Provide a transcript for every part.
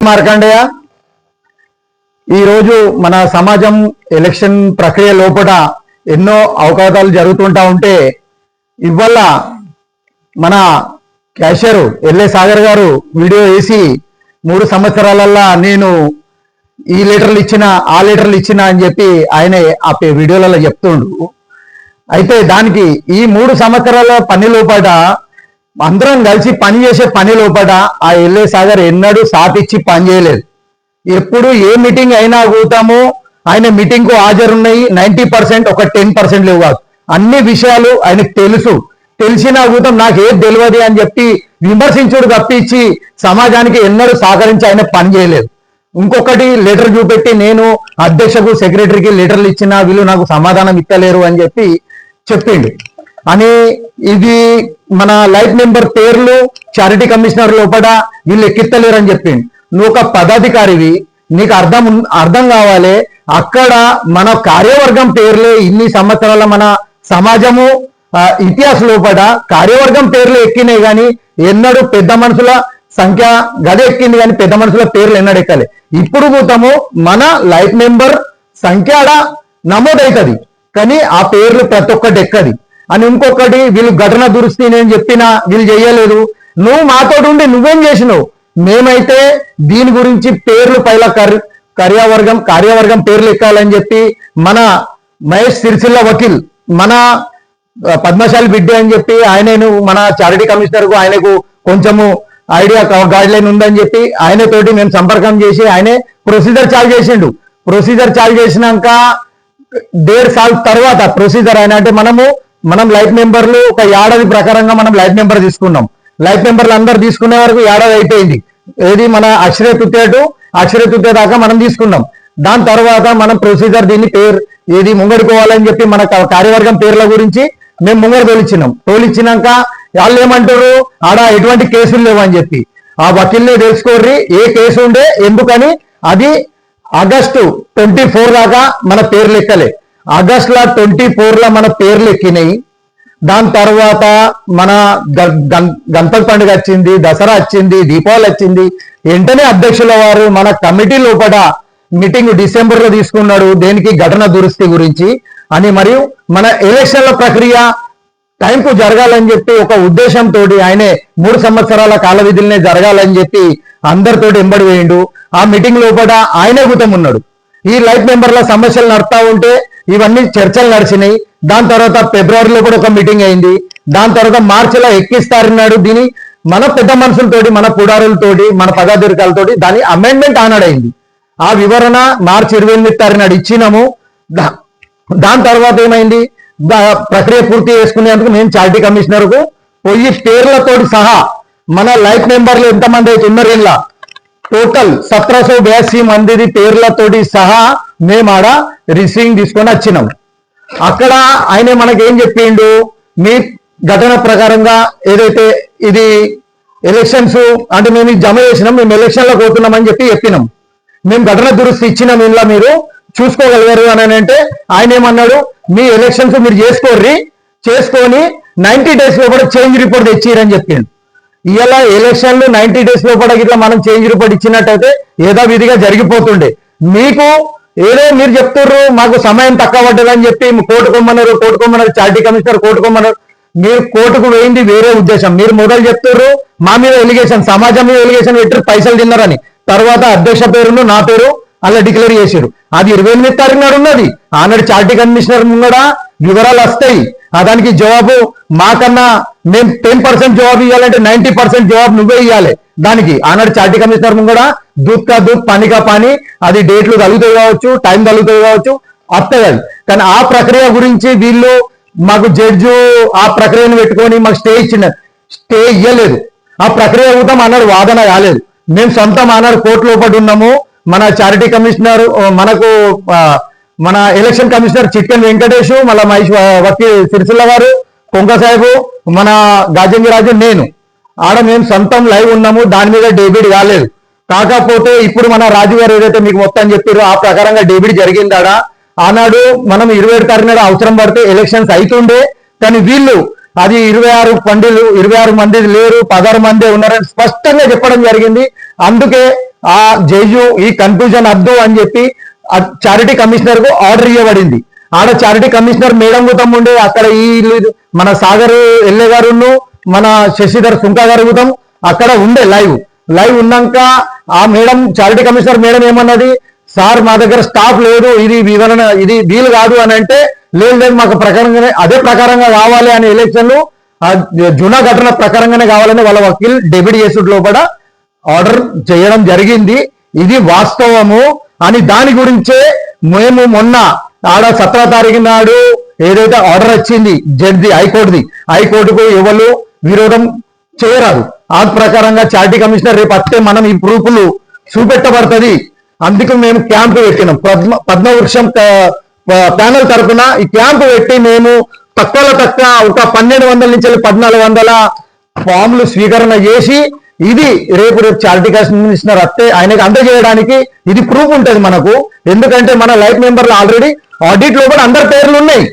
మార్కండయ్య, ఈరోజు మన సమాజం ఎలక్షన్ ప్రక్రియ లోపల ఎన్నో అవకాశాలు జరుగుతుంటా ఉంటే ఇవాళ మన క్యాషియర్ ఎల్ఏ సాగర్ గారు వీడియో వేసి 3 సంవత్సరాలల్లా నేను ఈ లీటర్లు ఇచ్చిన ఆ లీటర్లు ఇచ్చిన అని చెప్పి ఆయన ఆ వీడియోలలో చెప్తుండు. అయితే దానికి ఈ 3 సంవత్సరాల పని లోపల అందరం కలిసి పని చేసే పని లోపల ఆ ఎల్ఏ సాగర్ ఎన్నడూ సాపిచ్చి పని చేయలేదు. ఎప్పుడు ఏ మీటింగ్ అయినా కూతాము ఆయన మీటింగ్ కు హాజరున్నాయి 90%, ఒక 10% లేవు కాదు. అన్ని విషయాలు ఆయనకు తెలిసినా కూతాం నాకు ఏది తెలియదు అని చెప్పి విమర్శించుడు తప్పించి సమాజానికి ఎన్నడూ సహకరించి ఆయన పని చేయలేదు. ఇంకొకటి లెటర్ చూపెట్టి నేను అధ్యక్షకు సెక్రటరీకి లెటర్లు ఇచ్చినా వీళ్ళు నాకు సమాధానం ఇస్తలేరు అని చెప్పి చెప్పిండు. అని ఇది మన లైఫ్ మెంబర్ పేర్లు చారిటీ కమిషనర్ లోపల వీళ్ళు ఎక్కిత్తలేరు అని చెప్పిండు. నువ్వు ఒక పదాధికారివి, నీకు అర్థం కావాలి. అక్కడ మన కార్యవర్గం పేర్లే ఇన్ని సంవత్సరాల మన సమాజము ఇతిహాస లోపల కార్యవర్గం పేర్లు ఎక్కినాయి కానీ ఎన్నడూ పెద్ద మనుషుల సంఖ్య గద ఎక్కింది కానీ పెద్ద మనుషుల పేర్లు ఎన్నడూ ఎక్కలే. ఇప్పుడు పోతాము మన లైఫ్ మెంబర్ సంఖ్య నమోదవుతుంది కానీ ఆ పేర్లు ప్రతి ఒక్కటి ఎక్కది. అని ఇంకొకటి వీళ్ళు ఘటన దురుస్తి నేను చెప్పినా వీళ్ళు చేయలేదు. నువ్వు మాతోటి ఉండి నువ్వేం చేసినావు? మేమైతే దీని గురించి పేర్లు పైలా కార్యవర్గం పేర్లు ఎక్కాలని చెప్పి మన మహేష్ సిరిసిల్ల వకీల్ మన పద్మశాలి బిడ్డ అని చెప్పి ఆయనను మన చారిటీ కమిషనర్ కు ఆయనకు కొంచెము ఐడియా గైడ్ లైన్ ఉందని చెప్పి ఆయనతోటి మేము సంపర్కం చేసి ఆయనే ప్రొసీజర్ చాలు చేసిండు. ప్రొసీజర్ చాలు చేసినాక 1.5 సార్లు తర్వాత ప్రొసీజర్ అయినా అంటే మనం లైఫ్ మెంబర్లు ఒక ఏడాది ప్రకారంగా మనం లైఫ్ మెంబర్ తీసుకున్నాం. లైఫ్ మెంబర్లు అందరు తీసుకునే వరకు ఏడాది అయిపోయింది. ఏది మన అక్షయ తృతీయ దాకా మనం తీసుకున్నాం. దాని తర్వాత మనం ప్రొసీజర్ దీన్ని పేరు ఏది ముంగడుకోవాలని చెప్పి మన కార్యవర్గం పేర్ల గురించి మేము ముంగడు తోలిచ్చినాక వాళ్ళు ఏమంటారు ఆడ ఎటువంటి కేసులు లేవని చెప్పి ఆ వకీల్ని తెలుసుకోర్రి ఏ కేసు ఉండే ఎందుకని. అది ఆగస్టు 24 దాకా మన పేర్లు ఎక్కలే. ఆగస్టులో 24లో మన పేర్లు ఎక్కినాయి. దాని తర్వాత మన గణపతి పండుగ వచ్చింది, దసరా వచ్చింది, దీపావళి వచ్చింది. వెంటనే అధ్యక్షుల వారు మన కమిటీ లోపల మీటింగ్ డిసెంబర్లో తీసుకున్నాడు. దేనికి? ఘటన దురుస్తి గురించి అని. మరియు మన ఎలక్షన్ల ప్రక్రియ టైంకు జరగాలని చెప్పి ఒక ఉద్దేశంతో ఆయనే 3 సంవత్సరాల కాల విధులనే జరగాలని చెప్పి అందరితోటి ఎంబడి వేయండు. ఆ మీటింగ్ లోపల ఆయనే గుతం ఉన్నాడు. ఈ లైఫ్ మెంబర్ల సమస్యలు నడుతా ఉంటే ఇవన్నీ చర్చలు నడిచినాయి. దాని తర్వాత ఫిబ్రవరిలో కూడా ఒక మీటింగ్ అయింది. దాని తర్వాత మార్చిలో ఎక్కిస్తారన్నాడు. దీని మన పెద్ద మనుషులతోటి మన పుడారులతోటి మన పదాధికారులతోటి దాని అమెండ్మెంట్ ఆనాడైంది. ఆ వివరణ మార్చి 28 తారీఖు ఇచ్చినాము. దాని తర్వాత ఏమైంది? ప్రక్రియ పూర్తి చేసుకునేందుకు మేము చారిటీ కమిషనర్ కు పోయి పేర్లతోటి సహా మన లైఫ్ మెంబర్లు ఎంతమంది అయితే ఉన్నారు ఇలా టోటల్ 1782 మందిది పేర్లతోటి సహా మేము ఆడ రిసీవింగ్ తీసుకొని వచ్చినాం. అక్కడ ఆయన మనకేం చెప్పిండు, మీ ఘటన ప్రకారంగా ఏదైతే ఇది ఎలక్షన్స్ అంటే మేము జమ చేసినాం, మేము ఎలక్షన్లో పోతున్నామని చెప్పినాం. మేము ఘటన దురుస్తి ఇచ్చినాం, ఇలా మీరు చూసుకోగలిగారు అని అంటే ఆయన ఏమన్నాడు, మీ ఎలక్షన్స్ మీరు చేసుకొని 90 days లోపల చేంజ్ రిపోర్ట్ తెచ్చిరని చెప్పిండు. ఇలా ఎలక్షన్లు 90 days లోపల ఇట్లా మనం చేంజ్ రిపోర్ట్ ఇచ్చినట్టయితే యథావిధిగా జరిగిపోతుండే. మీకు ఏదో మీరు చెప్తుర్రు మాకు సమయం తక్కువ పడ్డదని చెప్పి కోర్టుకోమన్నారు చారిటీ కమిషనర్ కోర్టుకోమన్నారు. మీరు కోర్టుకు వేయింది వేరే ఉద్దేశం. మీరు మొదలు చెప్తుర్రు మా మీద ఎలిగేషన్, సమాజం మీద ఎలిగేషన్ పెట్టి పైసలు తిన్నారని. తర్వాత అధ్యక్ష పేరును నా పేరు అలా డిక్లేర్ చేశారు. అది 28 తారీఖు నాడు ఉన్నది. ఆనాడు చారిటీ కమిషనర్ ముంగడ వివరాలు వస్తాయి. దానికి జవాబు మాకన్నా మేము 10% జవాబు ఇవ్వాలంటే 90% జవాబు నువ్వే ఇవ్వాలి. దానికి ఆనాడు చారిటీ కమిషనర్ ముంగడ దూత్ కా దూత్ పానీ కా పానీ, అది డేట్లు తగులుతాయి కావచ్చు, టైం తగులుతాయి కావచ్చు, వస్తాయి అది. కానీ ఆ ప్రక్రియ గురించి వీళ్ళు మాకు జడ్జు ఆ ప్రక్రియను పెట్టుకొని మాకు స్టే ఇవ్వలేదు. ఆ ప్రక్రియ కూడా అన్నాడు వాదన కాలేదు. మేము సొంతం అన్నాడు కోర్టు లోపల ఉన్నాము. మన చారిటీ కమిషనర్ మనకు మన ఎలక్షన్ కమిషనర్ చిట్కన్ వెంకటేష్, మళ్ళీ మహేష్ వకీల్ సిరిసిల్ల గారు, కొంక సాహెబు, మన గాజంగిరాజు, నేను ఆడ మేము సొంతం లైవ్ ఉన్నాము. దాని మీద డేబిట్ కాలేదు. కాకపోతే ఇప్పుడు మన రాజు గారు ఏదైతే మీకు మొత్తం చెప్పారో ఆ ప్రకారంగా డేబిట్ జరిగిందాడా. ఆనాడు మనం 27 తారీఖు నాడు అవసరం పడితే ఎలక్షన్స్ అవుతుండే. కానీ వీళ్ళు అది 26 మంది లేరు, 16 మంది ఉన్నారని స్పష్టంగా చెప్పడం జరిగింది. అందుకే ఆ జేయు ఈ కన్ఫ్యూజన్ వద్దు అని చెప్పి చారిటీ కమిషనర్ కు ఆర్డర్ ఇవ్వబడింది. ఆడ చారిటీ కమిషనర్ మేడం గుతం ఉండే అక్కడ ఈ మన సాగర్ ఎల్ఏ గారును మన శశిధర్ సుంకా గారు గుతం అక్కడ ఉండే లైవ్ ఉన్నాక ఆ మేడం చారిటీ కమిషనర్ మేడం ఏమన్నది, సార్ మా దగ్గర స్టాఫ్ లేదు, ఇది వివరణ ఇది వీలు కాదు అని అంటే, లేదు మాకు ప్రకారంగానే అదే ప్రకారంగా కావాలి అని ఎలక్షన్లు జునా ఘటన ప్రకారంగానే కావాలని వాళ్ళ వకీల్ డెబిట్ చేసుడు లోపల ఆర్డర్ చేయడం జరిగింది. ఇది వాస్తవము అని దాని గురించే మేము మొన్న ఆడ 17వ తారీఖు నాడు ఏదైతే ఆర్డర్ వచ్చింది జడ్జి హైకోర్టుకు ఎవరు విరోధం చేయరాదు. ఆ ప్రకారంగా చారిటీ కమిషనర్ రేపు వస్తే మనం ఈ ప్రూఫ్లు చూపెట్టబడుతుంది. అందుకు మేము క్యాంపు పెట్టినాం. పద్మవృక్షం ప్యానల్ తరఫున ఈ క్యాంపు పెట్టి మేము తక్కువ ఒక 1200 నుంచి 1400 ఫామ్లు స్వీకరణ చేసి ఇది రేపు చారిటీ కమిషనర్ వస్తే ఆయనకి అందజేయడానికి ఇది ప్రూఫ్ ఉంటుంది మనకు. ఎందుకంటే మన లైఫ్ మెంబర్లు ఆల్రెడీ ఆడిట్ లో కూడా అందరి పేర్లు ఉన్నాయి,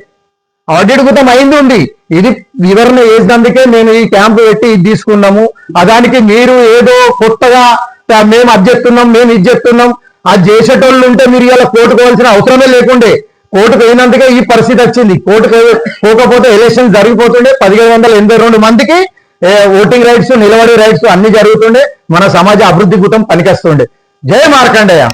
ఆడిట్ గుతం అయింది ఉంది. ఇది వివరణ చేసినందుకే మేము ఈ క్యాంపు పెట్టి ఇది తీసుకున్నాము. దానికి మీరు ఏదో కొత్తగా మేము అది చెప్తున్నాం మేము ఇది చెప్తున్నాం అది చేసేటోళ్ళు ఉంటే మీరు ఇలా కోర్టుకు పోవాల్సిన అవసరమే లేకుండే. కోర్టుకు అయినందుకే ఈ పరిస్థితి వచ్చింది. కోర్టుకు పోకపోతే ఎలక్షన్ జరిగిపోతుండే, 1782 మందికి ఓటింగ్ రైట్స్ నిలబడే రైట్స్ అన్ని జరుగుతుండే, మన సమాజ అభివృద్ధి గుతం పనికొస్తుండే. జై మార్కండేయ.